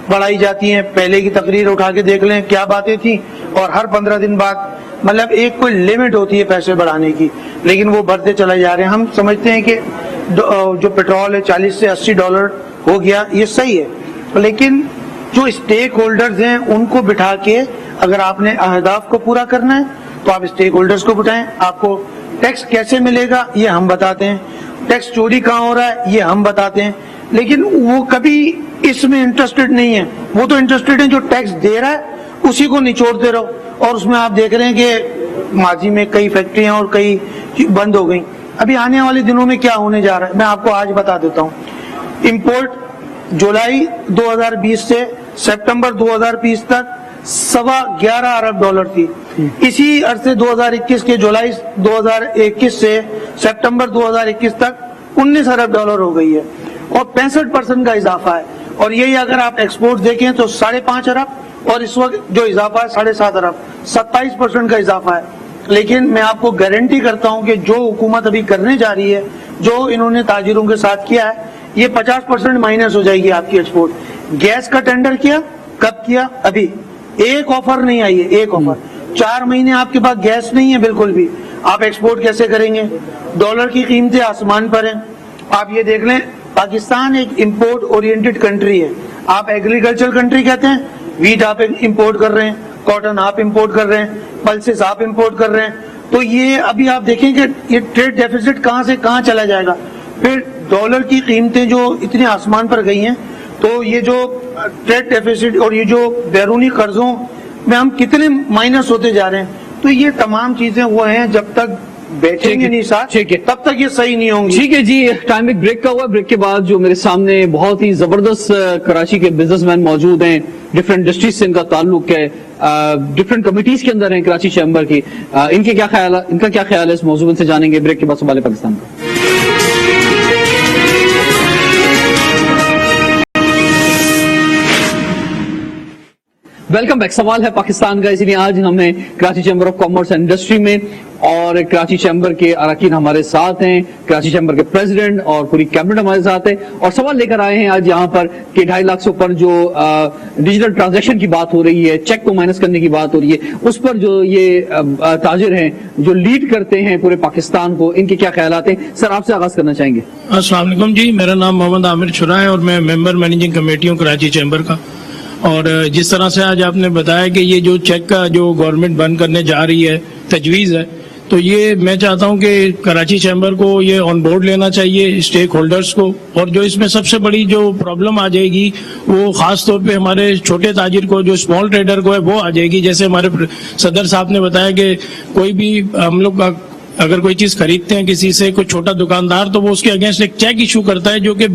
بڑھائی جاتی ہیں, پہلے کی تقریر اٹھا کے دیکھ لیں کیا باتیں تھیں, اور ہر 15 دن بعد مطلب ایک کوئی لمٹ ہوتی ہے پیسے بڑھانے کی, لیکن وہ بڑھتے چلے جا رہے ہیں. ہم سمجھتے ہیں کہ جو پیٹرول ہے $40 سے $80 ہو گیا, یہ صحیح ہے, لیکن جو اسٹیک ہولڈرز ہیں ان کو بٹھا کے اگر آپ نے اہداف کو پورا کرنا ہے تو آپ اسٹیک ہولڈرز کو بٹھائیں. آپ کو ٹیکس کیسے ملے گا یہ ہم بتاتے ہیں, ٹیکس چوری کہاں ہو رہا ہے یہ ہم بتاتے ہیں, लेकिन वो कभी इसमें इंटरेस्टेड नहीं है, वो तो इंटरेस्टेड है जो टैक्स दे रहा है उसी को निचोड़ते रहो। और उसमें आप देख रहे हैं कि माजी में कई फैक्ट्रियां और कई बंद हो गई। अभी आने वाले दिनों में क्या होने जा रहा है मैं आपको आज बता देता हूँ। इंपोर्ट जुलाई 2020 से सितंबर 2020 तक 11.25 अरब डॉलर थी। इसी अरसे 2021 के जुलाई 2021 से सितंबर 2021 तक 19 अरब डॉलर हो गई है और 65% का इजाफा है। और यही अगर आप एक्सपोर्ट देखें तो 5.5 अरब और इस वक्त जो इजाफा है 7.5 अरब, 27% का इजाफा है। लेकिन मैं आपको गारंटी करता हूं कि जो हुकूमत अभी करने जा रही है, जो इन्होंने ताजिरों के साथ किया है, ये 50% माइनस हो जाएगी आपकी एक्सपोर्ट। गैस का टेंडर किया, कब किया? अभी एक ऑफर नहीं आई है, एक ऑफर। 4 महीने आपके पास गैस नहीं है बिल्कुल भी, आप एक्सपोर्ट कैसे करेंगे? डॉलर की कीमतें आसमान पर हैं। आप ये देख लें, पाकिस्तान एक इंपोर्ट ओरिएंटेड कंट्री है। आप एग्रीकल्चर कंट्री कहते हैं, वीट आप इंपोर्ट कर रहे हैं, कॉटन आप इंपोर्ट कर रहे हैं, पल्सेस आप इंपोर्ट कर रहे हैं। तो ये अभी आप देखें कि ये ट्रेड डेफिसिट कहां से कहां चला जाएगा। फिर डॉलर की कीमतें जो इतने आसमान पर गई हैं, तो ये जो ट्रेड डेफिसिट और ये जो बैरूनी कर्जों में हम कितने माइनस होते जा रहे हैं, तो ये तमाम चीजें वो हैं जब तक बैठेंगे नहीं साथ, ठीक है, तब तक ये सही नहीं होंगी। ठीक है जी, टाइम एक ब्रेक का हुआ। ब्रेक के बाद जो मेरे सामने बहुत ही जबरदस्त कराची के बिजनेसमैन मौजूद हैं, डिफरेंट इंडस्ट्रीज से इनका ताल्लुक है, डिफरेंट कमिटीज के अंदर हैं कराची चैम्बर की। इनका क्या ख्याल है इस मौजूद से जानेंगे ब्रेक के बाद। सवाल पाकिस्तान का वेलकम बैक। सवाल है पाकिस्तान का, इसीलिए आज हमें Karachi chamber of commerce and industry में और कराची चैम्बर के अरकान हमारे साथ हैं, कराची चैम्बर के प्रेसिडेंट और पूरी कैबिनेट हमारे साथ है। और सवाल लेकर आए हैं आज यहाँ पर कि 2.5 लाख से ऊपर जो डिजिटल ट्रांजैक्शन की बात हो रही है, चेक को माइनस करने की बात हो रही है, उस पर जो ये ताजिर हैं जो लीड करते हैं पूरे पाकिस्तान को, इनके क्या ख्याल हैं? सर आपसे आगाज करना चाहेंगे। अस्सलाम वालेकुम जी, मेरा नाम मोहम्मद आमिर शुरा है और मैं मेंबर मैनेजिंग कमेटी हूँ कराची चैम्बर का। और जिस तरह से आज आपने बताया कि ये जो चेक का जो गवर्नमेंट बंद करने जा रही है, तजवीज़ है, तो ये मैं चाहता हूं कि कराची चैम्बर को ये ऑन बोर्ड लेना चाहिए, स्टेक होल्डर्स को। और जो इसमें सबसे बड़ी जो प्रॉब्लम आ जाएगी वो खास तौर पे हमारे छोटे ताजिर को, जो स्मॉल ट्रेडर को है, वो आ जाएगी। जैसे हमारे सदर साहब ने बताया कि कोई भी हम लोग अगर कोई चीज खरीदते हैं किसी से, कोई छोटा दुकानदार, तो वो उसके अगेंस्ट एक चेक इशू करता है, जो कि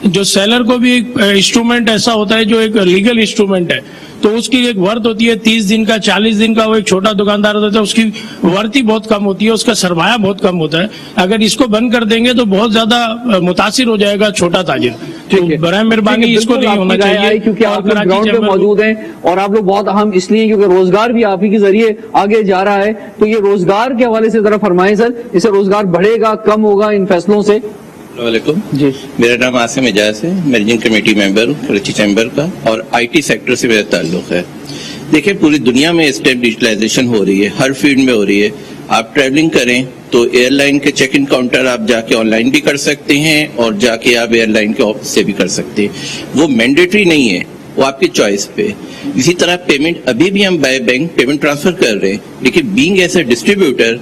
जो सेलर को भी एक इंस्ट्रूमेंट ऐसा होता है जो एक लीगल इंस्ट्रूमेंट है, तो उसकी एक वर्थ होती है 30 दिन का, 40 दिन का। वो एक छोटा दुकानदार होता है, उसकी वर्थ ही बहुत कम होती है, उसका सरमाया बहुत कम होता है। अगर इसको बंद कर देंगे तो बहुत ज्यादा मुतासिर हो जाएगा छोटा ताजिर। तो बराए मेहरबानी इसको नहीं होना चाहिए, क्योंकि आप लोग ग्राउंड पे मौजूद हैं और आप लोग बहुत अहम इसलिए क्योंकि रोजगार भी आप ही के जरिए आगे जा रहा है। तो ये रोजगार के हवाले से जरा फरमाएं सर, इससे रोजगार बढ़ेगा, कम होगा इन फैसलों से? वालेकुम जी, मेरा नाम आसिम एजाज है, मैनेजिंग कमेटी मेंबर हूँ कराची चैम्बर का और आईटी सेक्टर से मेरा ताल्लुक है। देखिए, पूरी दुनिया में इस टाइम डिजिटलाइजेशन हो रही है, हर फील्ड में हो रही है। आप ट्रैवलिंग करें तो एयरलाइन के चेक इन काउंटर आप जाके ऑनलाइन भी कर सकते हैं और जाके आप एयरलाइन के ऑफिस से भी कर सकते हैं। वो मैंडेटरी नहीं है, वो आपकी चॉइस पे। इसी तरह पेमेंट अभी भी हम बाय बैंक पेमेंट ट्रांसफर कर रहे हैं, लेकिन बीइंग एज ए डिस्ट्रीब्यूटर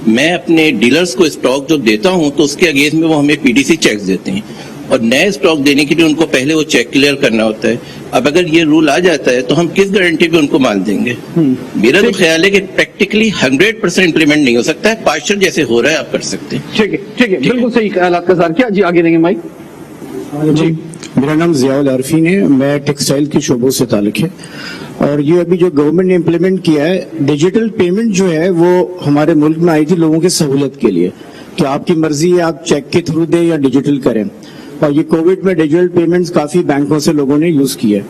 मैं अपने डीलर्स को स्टॉक जो देता हूं तो उसके अगेंस्ट में वो हमें पीडीसी चेक्स देते हैं और नए स्टॉक देने के लिए उनको पहले वो चेक क्लियर करना होता है। अब अगर ये रूल आ जाता है तो हम किस गारंटी पे उनको मान देंगे? मेरा तो ख्याल है कि प्रैक्टिकली 100% इम्प्लीमेंट नहीं हो सकता है, पार्शियल जैसे हो रहा है आप कर सकते हैं। ठीक है, बिल्कुल सही ख्याल आपका सर। क्या जी आगे देंगे माइक? जी, मेरा नाम जियाउल आरफीन है, मैं टेक्सटाइल के शोबों से ताल्लुक है। और ये अभी जो गवर्नमेंट ने इम्प्लीमेंट किया है डिजिटल पेमेंट जो है, वो हमारे मुल्क में आई थी लोगों की सहूलत के लिए कि आपकी मर्जी है आप चेक के थ्रू दें या डिजिटल करें। और ये कोविड में डिजिटल पेमेंट्स काफी बैंकों से लोगों ने यूज किया।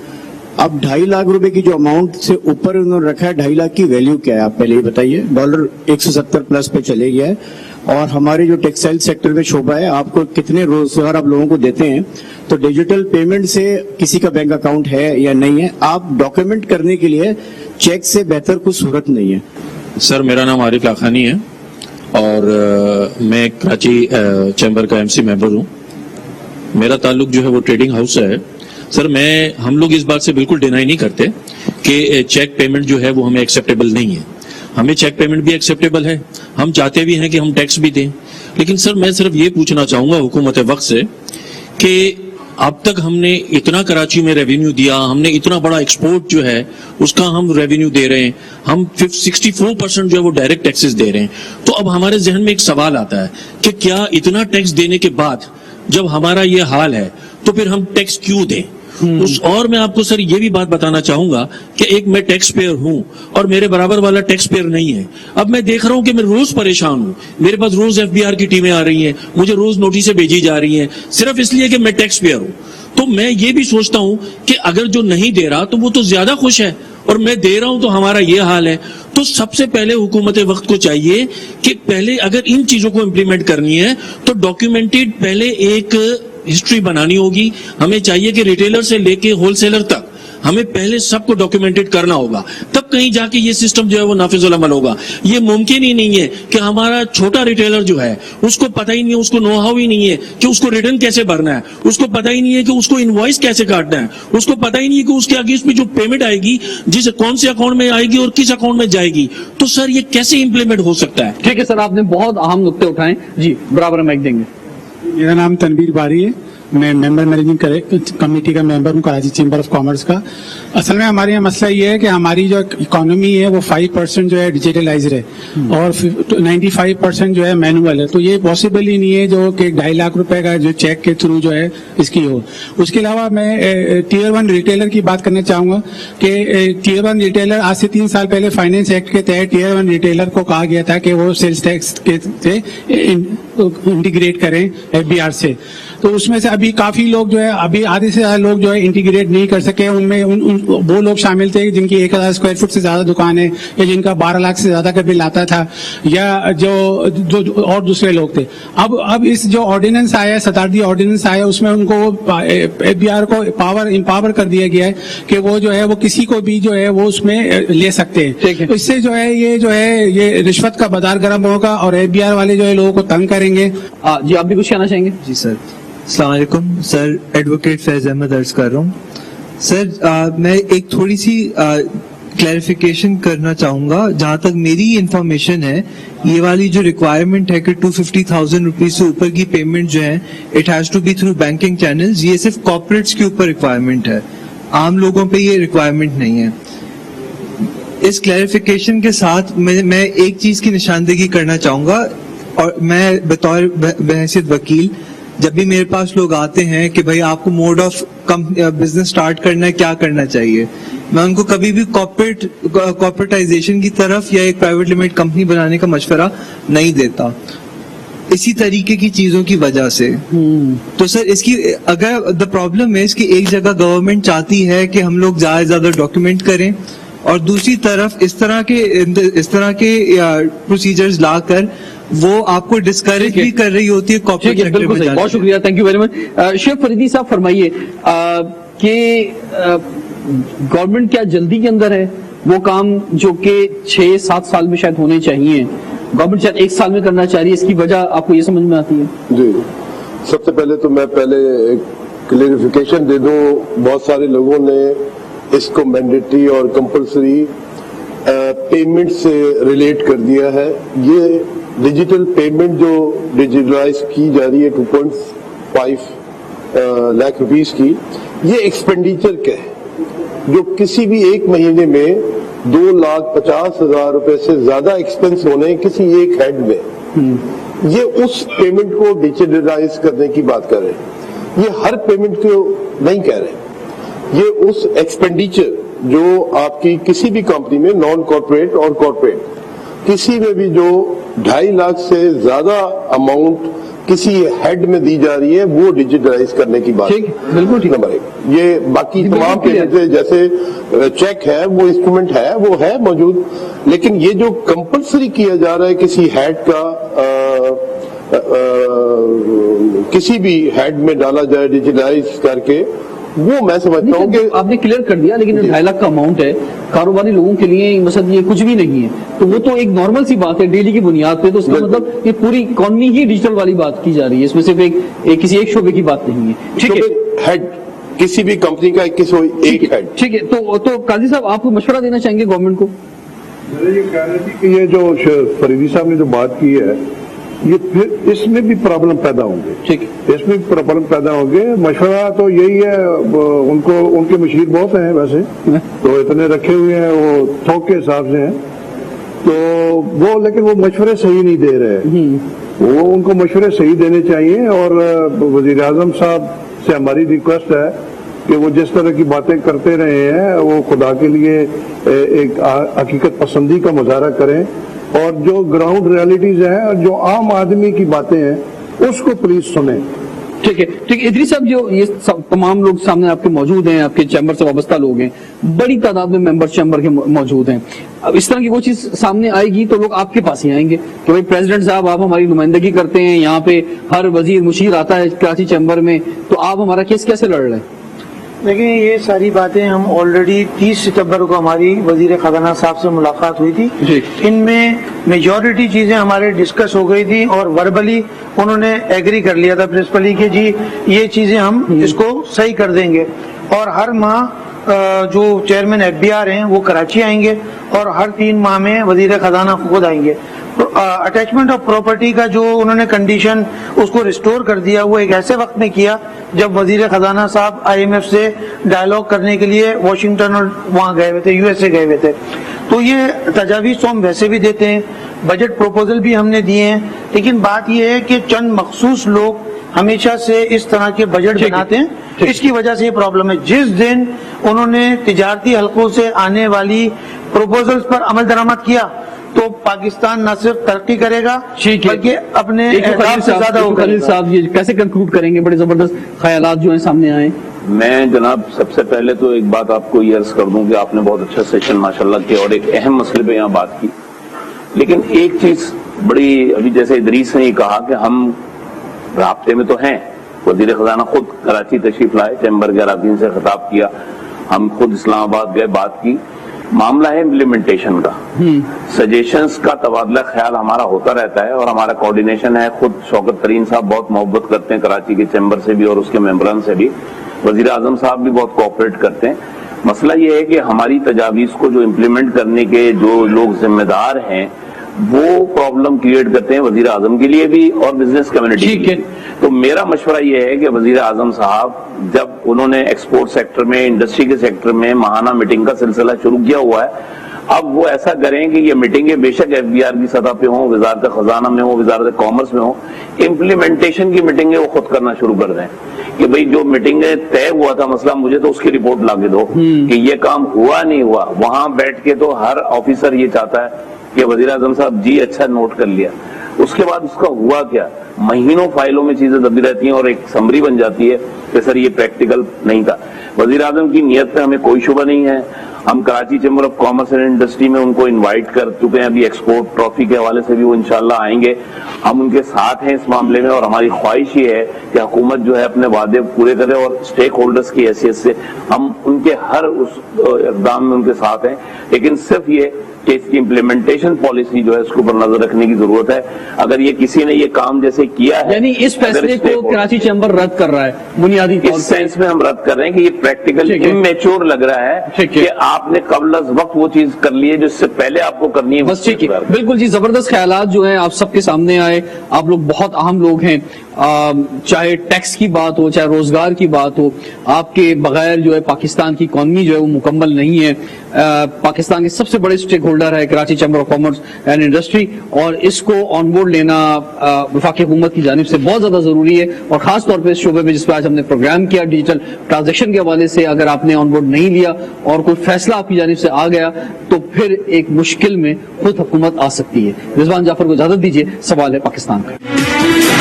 अब 2.5 लाख रुपए की जो अमाउंट से ऊपर उन्होंने रखा है, 2.5 लाख की वैल्यू क्या है आप पहले ही बताइए। डॉलर 170 प्लस पे चले गया है। और हमारे जो टेक्सटाइल सेक्टर में शोबा है, आपको कितने रोजगार आप लोगों को देते हैं, तो डिजिटल पेमेंट से किसी का बैंक अकाउंट है या नहीं है, आप डॉक्यूमेंट करने के लिए चेक से बेहतर कुछ सूरत नहीं है। सर मेरा नाम आरिफ लाखानी है और मैं कराची चैम्बर का एमसी मेंबर हूँ। मेरा ताल्लुक जो है वो ट्रेडिंग हाउस से है। सर हम लोग इस बात से बिल्कुल डिनाई नहीं करते कि चेक पेमेंट जो है वो हमें एक्सेप्टेबल नहीं है। हमें चेक पेमेंट भी एक्सेप्टेबल है, हम चाहते भी हैं कि हम टैक्स भी दें। लेकिन सर मैं सिर्फ ये पूछना चाहूंगा हुकूमत वक्त से कि अब तक हमने इतना कराची में रेवेन्यू दिया, हमने इतना बड़ा एक्सपोर्ट जो है उसका हम रेवेन्यू दे रहे हैं, हम 64% जो है वो डायरेक्ट टैक्सेस दे रहे हैं। तो अब हमारे जहन में एक सवाल आता है कि क्या इतना टैक्स देने के बाद जब हमारा ये हाल है तो फिर हम टैक्स क्यों दें? और मैं आपको सर ये भी बात बताना चाहूंगा कि एक मैं टैक्स पेयर हूं और मेरे बराबर वाला टैक्स पेयर नहीं है। अब मैं देख रहा हूं कि मैं रोज परेशान हूं, मेरे पास रोज FBI की टीमें आ रही हैं, मुझे रोज नोटिसें भेजी जा रही हैं सिर्फ इसलिए कि मैं टैक्स पेयर हूं। तो मैं ये भी सोचता हूं कि अगर जो नहीं दे रहा तो वो तो ज्यादा खुश है, और मैं दे रहा हूं तो हमारा ये हाल है। तो सबसे पहले हुकूमत वक्त को चाहिए कि पहले अगर इन चीजों को इम्प्लीमेंट करनी है तो डॉक्यूमेंटेड पहले एक हिस्ट्री बनानी होगी। हमें चाहिए कि रिटेलर से लेके होलसेलर तक हमें पहले सबको डॉक्यूमेंटेड करना होगा, तब कहीं जाके ये सिस्टम जो है वो नाफिजुल अमल होगा। ये मुमकिन ही नहीं है कि हमारा छोटा रिटेलर जो है उसको पता ही नहीं है, उसको नो हाउ ही नहीं है कि उसको रिटर्न कैसे भरना है, उसको पता ही नहीं है कि उसको इनवॉइस कैसे काटना है, उसको पता ही नहीं है कि उसके अगेंस्ट में जो पेमेंट आएगी जिस कौन से अकाउंट में आएगी और किस अकाउंट में जाएगी। तो सर ये कैसे इंप्लीमेंट हो सकता है? ठीक है सर, आपने बहुत अहम नुक्ते उठाए जी, बराबर माइक देंगे। मेरा नाम तनवीर बारी है, मैं मेंबर मैनेजिंग कमेटी का मेंबर हूँ कराची चैम्बर ऑफ कॉमर्स का। असल में हमारे यहाँ मसला ये है कि हमारी जो इकोनॉमी है वो 5% जो है डिजिटलाइज्ड है और 95% जो है मैनुअल है। तो ये पॉसिबल ही नहीं है जो कि 2.5 लाख रुपए का जो चेक के थ्रू जो है इसकी हो। उसके अलावा मैं टियर 1 रिटेलर की बात करना चाहूंगा कि टियर 1 रिटेलर आज से 3 साल पहले फाइनेंस एक्ट के तहत टियर 1 रिटेलर को कहा गया था कि वो सेल्स टैक्स से इंटीग्रेट करें FBI से। तो उसमें से अभी काफी लोग जो है, अभी आधे से ज्यादा लोग जो है इंटीग्रेट नहीं कर सके। उनमें वो लोग शामिल थे जिनकी 1000 स्क्वायर फुट से ज्यादा दुकान है या जिनका 12 लाख से ज्यादा का बिल आता था, या जो और दूसरे लोग थे। अब इस जो ऑर्डिनेंस आया है, शताब्दी ऑर्डिनेंस आया, उसमें उनको FBI को इम्पावर कर दिया गया है कि वो जो है वो किसी को भी जो है वो उसमें ले सकते हैं। तो इससे जो है ये रिश्वत का बाजार गर्म होगा और FBI वाले जो है लोगों को तंग करेंगे। जी आप भी कुछ कहना चाहेंगे? जी सर, अस्सलाम वालेकुम सर, एडवोकेट फैज अहमद अर्ज कर रहा हूँ सर। मैं एक थोड़ी सी क्लैरिफिकेशन करना चाहूंगा। जहां तक मेरी इंफॉर्मेशन है, ये वाली जो रिक्वायरमेंट है कि 250,000 रुपीज से ऊपर की पेमेंट जो है it has to be through banking channels, ये सिर्फ कॉर्पोरेट्स के ऊपर रिक्वायरमेंट है, आम लोगों पे ये रिक्वायरमेंट नहीं है। इस क्लैरिफिकेशन के साथ मैं एक चीज की निशानदेही करना चाहूंगा, और मैं बतौर बहैसियत वकील जब भी मेरे पास लोग आते हैं कि भाई आपको मोड ऑफ बिजनेस स्टार्ट करना है, क्या करना चाहिए, मैं उनको कभी भी कॉर्पोरेटाइजेशन की तरफ या एक प्राइवेट लिमिटेड कंपनी बनाने का मशवरा नहीं देता, इसी तरीके की चीजों की वजह से। तो सर इसकी अगर द प्रॉब्लम है इसकी, एक जगह गवर्नमेंट चाहती है कि हम लोग ज्यादा से ज्यादा डॉक्यूमेंट करें, और दूसरी तरफ इस तरह के प्रोसीजर्स लाकर वो आपको डिस्करेज भी कर रही होती है कॉर्पोरेट सेक्टर में जाने से। बहुत शुक्रिया, thank you very much. Sheikh Faridi साहब फरमाइए कि गवर्नमेंट क्या जल्दी के अंदर है वो काम जो कि 6-7 साल में शायद होने चाहिए, गवर्नमेंट शायद 1 साल में करना चाह रही है, इसकी वजह आपको ये समझ में आती है? जी, सबसे पहले तो मैं एक क्लेरिफिकेशन दे दूं। बहुत सारे लोगों ने इसको मैंडेटरी और कंपलसरी पेमेंट से रिलेट कर दिया है। ये डिजिटल पेमेंट जो डिजिटलाइज की जा रही है 2.5 लाख रुपीस की, ये एक्सपेंडिचर क्या है जो किसी भी एक महीने में 2,50,000 रुपए से ज्यादा एक्सपेंस होने किसी एक हेड में, ये उस पेमेंट को डिजिटलाइज करने की बात कर रहे हैं। ये हर पेमेंट को नहीं कह रहे, ये उस एक्सपेंडिचर जो आपकी किसी भी कंपनी में नॉन कॉर्पोरेट और कॉर्पोरेट किसी में भी जो 2.5 लाख से ज्यादा अमाउंट किसी हेड में दी जा रही है वो डिजिटलाइज करने की बात। ठीक, बिल्कुल ठीक। नंबर 1। ये बाकी तमाम पेमेंट जैसे चेक है वो इंस्ट्रूमेंट है वो है मौजूद, लेकिन ये जो कंपलसरी किया जा रहा है किसी हेड का किसी भी हेड में डाला जाए डिजिटलाइज करके, वो मैं समझता हूँ कि आपने क्लियर कर दिया, लेकिन 2.5 लाख का अमाउंट है कारोबारी लोगों के लिए, मतलब ये कुछ भी नहीं है, तो वो तो एक नॉर्मल सी बात है डेली की बुनियाद पे। तो उसका मतलब ये पूरी इकोनॉमी ही डिजिटल वाली बात की जा रही है, इसमें सिर्फ एक किसी एक शोबे की बात नहीं है। ठीक है, हेड किसी भी कंपनी का एक हेड। ठीक है, तो काजी साहब आप मशवरा देना चाहेंगे गवर्नमेंट को? मेरा ये कहना थी कि ये जो फरीदी साहब ने जो बात की है ये फिर इसमें भी प्रॉब्लम पैदा होंगे। ठीक, इसमें भी प्रॉब्लम पैदा होंगे। मशवरा तो यही है, उनको उनके मशीर बहुत हैं वैसे, तो इतने रखे हुए हैं, वो थोक के हिसाब से हैं, तो वो लेकिन वो मशवरे सही नहीं दे रहे। वो उनको मशवरे सही देने चाहिए। और वजीर आजम साहब से हमारी रिक्वेस्ट है कि वो जिस तरह की बातें करते रहे हैं, वो खुदा के लिए एक हकीकत पसंदी का मुजाहरा करें, और जो ग्राउंड रियलिटीज हैं और जो आम आदमी की बातें हैं उसको प्लीज सुने। ठीक है, ठीक है। इदरीस साहब, जो ये सब तमाम लोग सामने आपके मौजूद हैं, आपके चैम्बर से वाबस्ता लोग हैं, बड़ी तादाद में मेंबर चैम्बर के मौजूद हैं। अब इस तरह की कोई चीज सामने आएगी तो लोग आपके पास ही आएंगे कि भाई प्रेसिडेंट साहब, आप हमारी नुमाइंदगी करते हैं, यहाँ पे हर वजीर मुशीर आता है कराची चैम्बर में, तो आप हमारा केस कैसे लड़ रहे हैं? देखिए, ये सारी बातें हम ऑलरेडी 30 सितंबर को हमारी वजीर खजाना साहब से मुलाकात हुई थी। इनमें मेजॉरिटी चीजें हमारे डिस्कस हो गई थी और वर्बली उन्होंने एग्री कर लिया था प्रिंसिपली कि जी ये चीजें हम इसको सही कर देंगे। और हर माह जो चेयरमैन FBI हैं वो कराची आएंगे और हर 3 माह में वजीर खजाना खुद आएंगे। अटैचमेंट ऑफ प्रॉपर्टी का जो उन्होंने कंडीशन उसको रिस्टोर कर दिया, वो एक ऐसे वक्त में किया जब वजीर खजाना साहब IMF से डायलॉग करने के लिए वॉशिंगटन और वहां गए हुए थे, USA गए हुए थे। तो ये तजावीज तो हम वैसे भी देते हैं, बजट प्रोपोजल भी हमने दिए हैं, लेकिन बात ये है कि चंद मखसूस लोग हमेशा से इस तरह के बजट बनाते हैं, इसकी वजह से ये प्रॉब्लम है। जिस दिन उन्होंने तिजारती हलकों से आने वाली प्रोपोजल्स पर अमल दरामद किया तो पाकिस्तान न सिर्फ तरक्की करेगा बल्कि अपने अहदाफ से ज्यादा होगा। खलील साहब, ये कैसे कंक्लूड करेंगे? बड़े जबरदस्त ख्यालात जो हैं सामने आए। मैं जनाब सबसे पहले तो एक बात आपको ये अर्ज कर दूं कि आपने बहुत अच्छा सेशन माशाल्लाह किया और एक अहम मसले पे यहाँ बात की, लेकिन एक चीज बड़ी, अभी जैसे इदरीस ने कहा कि हम राब्ते में तो हैं, वजीर खजाना खुद कराची तशरीफ लाए, चैम्बर के अराकीन से खिताब किया, हम खुद इस्लामाबाद गए, बात की। मामला है इम्प्लीमेंटेशन का, सजेशंस का तबादला ख्याल हमारा होता रहता है और हमारा कोऑर्डिनेशन है। खुद शौकत तरीन साहब बहुत मोहब्बत करते हैं कराची के चैम्बर से भी और उसके मेंबरान से भी, वजीर आजम साहब भी बहुत कोऑपरेट करते हैं। मसला ये है कि हमारी तजावीज को जो इम्प्लीमेंट करने के जो लोग जिम्मेदार हैं वो प्रॉब्लम क्रिएट करते हैं वजीर आजम के लिए भी और बिजनेस कम्युनिटी के लिए। तो मेरा मशवरा ये है कि वजीर आजम साहब, जब उन्होंने एक्सपोर्ट सेक्टर में, इंडस्ट्री के सेक्टर में माहाना मीटिंग का सिलसिला शुरू किया हुआ है, अब वो ऐसा करें कि ये मीटिंगें बेशक FBR की सतह पे हों, वजारत खजाना में हो, वजारत कॉमर्स में हो, इम्प्लीमेंटेशन की मीटिंगें वो खुद करना शुरू कर दें कि भाई जो मीटिंगें तय हुआ था मसला, मुझे तो उसकी रिपोर्ट ला के दो कि ये काम हुआ नहीं हुआ। वहां बैठ के तो हर ऑफिसर ये चाहता है कि वजीर आजम साहब जी अच्छा नोट कर लिया, उसके बाद उसका हुआ क्या, महीनों फाइलों में चीजें दबी रहती हैं और एक समरी बन जाती है कि सर ये प्रैक्टिकल नहीं था। वजीर आजम की नीयत पे हमें कोई शुबा नहीं है। हम Karachi chamber of commerce and industry में उनको इनवाइट कर चुके हैं, अभी एक्सपोर्ट ट्रॉफी के हवाले से भी वो इंशाल्लाह आएंगे। हम उनके साथ हैं इस मामले में और हमारी ख्वाहिश ये है कि हुकूमत जो है अपने वादे पूरे करे और स्टेक होल्डर्स की हैसियत से हम उनके हर उस इक़दाम में उनके साथ हैं, लेकिन सिर्फ ये कि इसकी इम्प्लीमेंटेशन पॉलिसी जो है उसके ऊपर नजर रखने की जरूरत है। अगर ये किसी ने ये काम जैसे किया है, यानी इस फैसले को कराची चैम्बर रद्द कर रहा है बुनियादी तौर इस सेंस में हम रद्द कर रहे हैं कि ये प्रैक्टिकल इमेच्योर लग रहा है कि आपने कबल अज़ वक्त वो चीज कर ली है जिससे पहले आपको करनी है। बस ठीक है, बिल्कुल जी, जबरदस्त ख्यालात जो हैं आप सबके सामने आए। आप लोग बहुत अहम लोग हैं, चाहे टैक्स की बात हो, चाहे रोजगार की बात हो, आपके बगैर जो है पाकिस्तान की इकॉनमी जो है वो मुकम्मल नहीं है। पाकिस्तान के सबसे बड़े स्टेक होल्डर है Karachi chamber of commerce and industry, और इसको ऑन बोर्ड लेना वफाकी हुकूमत की जानिब से बहुत ज्यादा जरूरी है, और खास तौर पर इस शोबे में जिस पर आज हमने प्रोग्राम किया डिजिटल ट्रांजेक्शन के हवाले से, अगर आपने ऑन बोर्ड नहीं लिया और कोई फैसला आपकी जानिब से आ गया तो फिर एक मुश्किल में खुद हुकूमत आ सकती है। रिजवान जाफर को इजाजत दीजिए, सवाल है पाकिस्तान का।